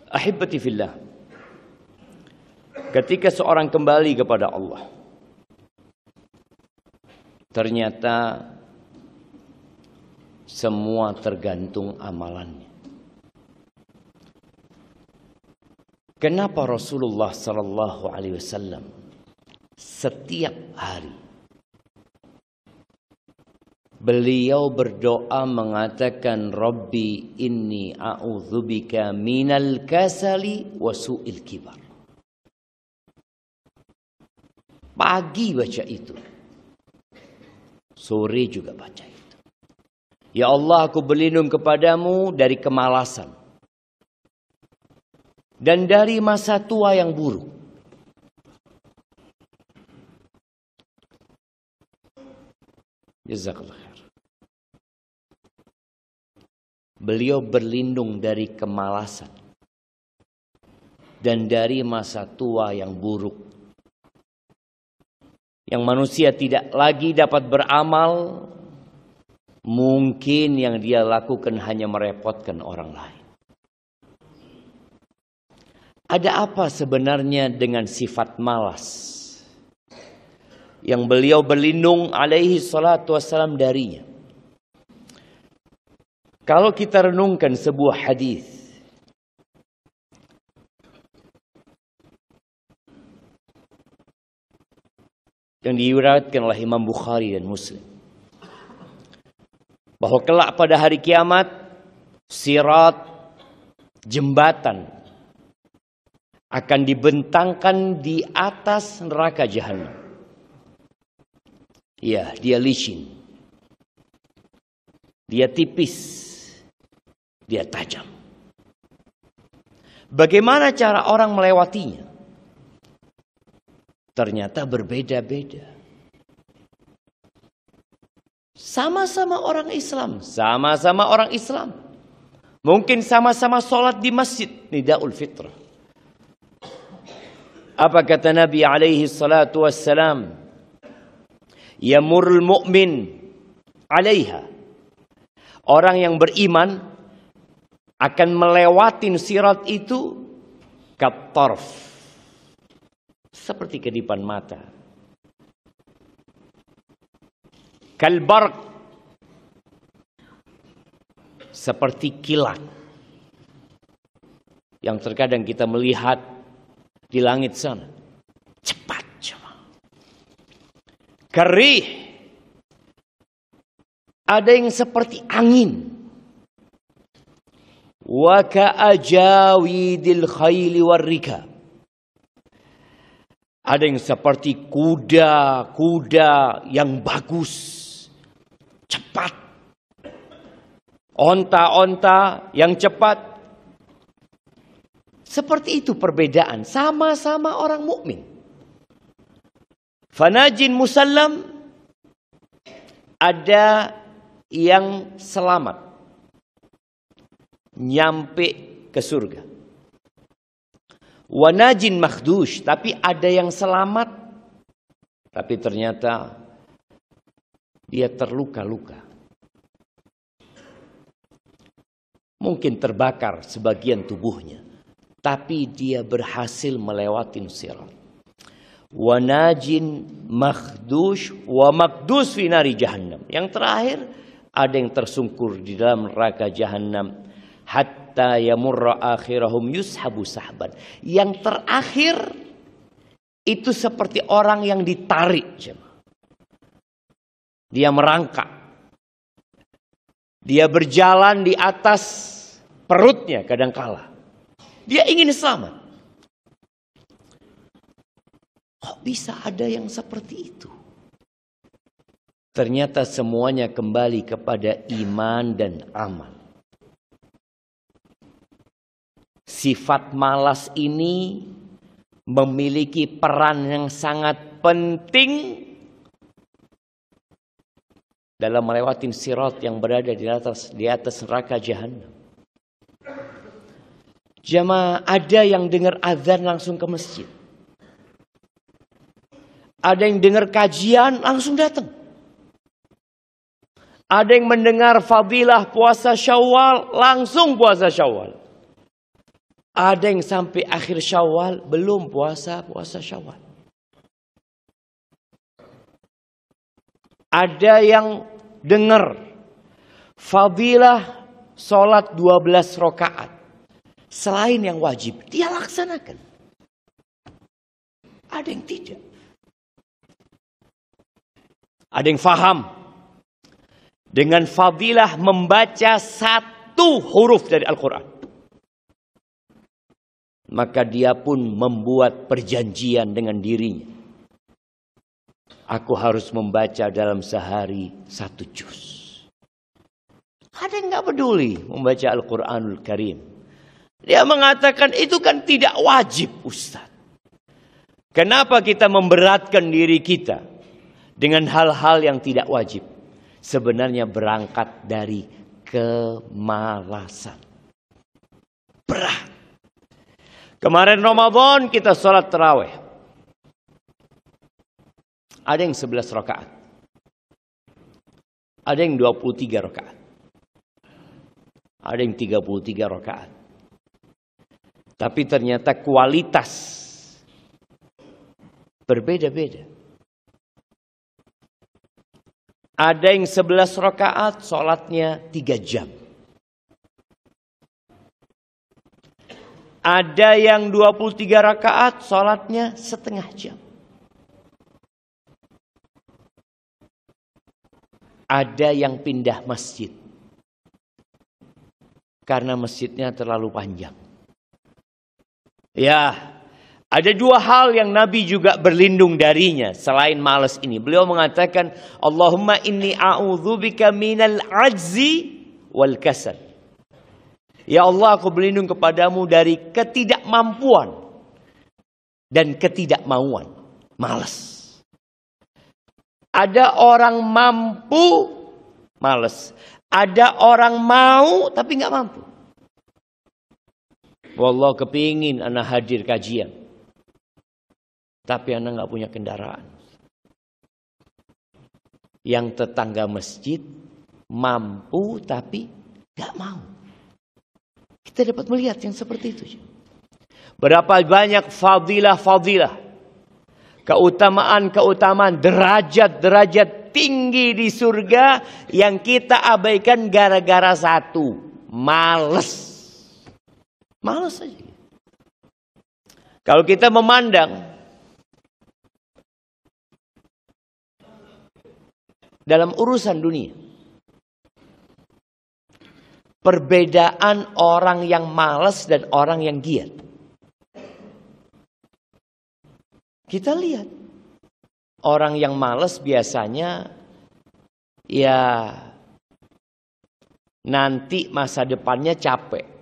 Ahibati fillah, ketika seorang kembali kepada Allah, ternyata semua tergantung amalannya. Kenapa Rasulullah sallallahu alaihi wasallam setiap hari beliau berdoa mengatakan, Rabbi inni a'udzubika minal kasali wa su'il kibar. Pagi baca itu, sore juga baca itu. Ya Allah, aku berlindung kepadamu dari kemalasan dan dari masa tua yang buruk. Jazakallah khair. Beliau berlindung dari kemalasan dan dari masa tua yang buruk, yang manusia tidak lagi dapat beramal. Mungkin yang dia lakukan hanya merepotkan orang lain. Ada apa sebenarnya dengan sifat malas yang beliau berlindung alaihi salatu wassalam darinya? Kalau kita renungkan sebuah hadis yang diriwayatkan oleh Imam Bukhari dan Muslim, bahwa kelak pada hari kiamat, sirat, jembatan, akan dibentangkan di atas neraka jahanam. Ya, dia licin, dia tipis, dia tajam. Bagaimana cara orang melewatinya? Ternyata berbeda-beda. Sama-sama orang Islam, sama-sama orang Islam. Mungkin sama-sama sholat di masjid Nidaul Fitrah. Apa kata Nabi alaihi salatu wassalam? Yamurul mu'min alaiha. Orang yang beriman akan melewatin sirat itu katarf, seperti kedipan mata. Kalbarq, seperti kilat yang terkadang kita melihat di langit sana. Cepat, cepat. Karih, ada yang seperti angin. Wa ka'ajawidil khayli warrika. Ada yang seperti kuda-kuda yang bagus, cepat. Onta-onta yang cepat. Seperti itu perbedaan. Sama-sama orang mukmin. Fanajin musallam, ada yang selamat, nyampe ke surga. Wanajin makhdush, tapi ada yang selamat, tapi ternyata dia terluka-luka. Mungkin terbakar sebagian tubuhnya, tapi dia berhasil melewati sirat. Wanajin makhdush wa makdus fi nari jahannam. Yang terakhir, ada yang tersungkur di dalam neraka jahannam. Hatta yamurra akhirahum yushabu sahban. Yang terakhir itu seperti orang yang ditarik. Dia merangkak. Dia berjalan di atas perutnya kadangkala. Dia ingin selamat. Kok bisa ada yang seperti itu? Ternyata semuanya kembali kepada iman dan amal. Sifat malas ini memiliki peran yang sangat penting dalam melewati sirat yang berada di atas neraka jahanam. Jamaah, ada yang dengar azan langsung ke masjid. Ada yang dengar kajian langsung datang. Ada yang mendengar fadilah puasa Syawal langsung puasa Syawal. Ada yang sampai akhir Syawal belum puasa Syawal. Ada yang dengar fadilah sholat 12 rakaat selain yang wajib, dia laksanakan. Ada yang tidak. Ada yang faham dengan fadilah membaca satu huruf dari Al-Quran. Maka dia pun membuat perjanjian dengan dirinya. Aku harus membaca dalam sehari 1 juz. Ada yang gak peduli membaca Al-Quranul Karim. Dia mengatakan itu kan tidak wajib, Ustaz. Kenapa kita memberatkan diri kita dengan hal-hal yang tidak wajib? Sebenarnya berangkat dari kemalasan. Berat. Kemarin Ramadan kita sholat tarawih. Ada yang 11 rakaat. Ada yang 23 rakaat. Ada yang 33 rakaat. Tapi ternyata kualitas berbeda-beda. Ada yang 11 rakaat sholatnya 3 jam. Ada yang 23 rakaat sholatnya setengah jam. Ada yang pindah masjid karena masjidnya terlalu panjang. Ya, ada 2 hal yang Nabi juga berlindung darinya selain malas ini. Beliau mengatakan, Allahumma inni a'udzubika minal ajzi wal kasal. Ya Allah, aku berlindung kepadamu dari ketidakmampuan dan ketidakmauan. Malas. Ada orang mampu, malas. Ada orang mau tapi nggak mampu. Wallah, kepingin anak hadir kajian, tapi anak nggak punya kendaraan. Yang tetangga masjid mampu tapi nggak mau. Kita dapat melihat yang seperti itu. Berapa banyak fadilah-fadilah, keutamaan-keutamaan, derajat-derajat tinggi di surga yang kita abaikan gara-gara satu, males. Males saja. Kalau kita memandang dalam urusan dunia, perbedaan orang yang malas dan orang yang giat. Kita lihat, orang yang malas biasanya ya nanti masa depannya capek.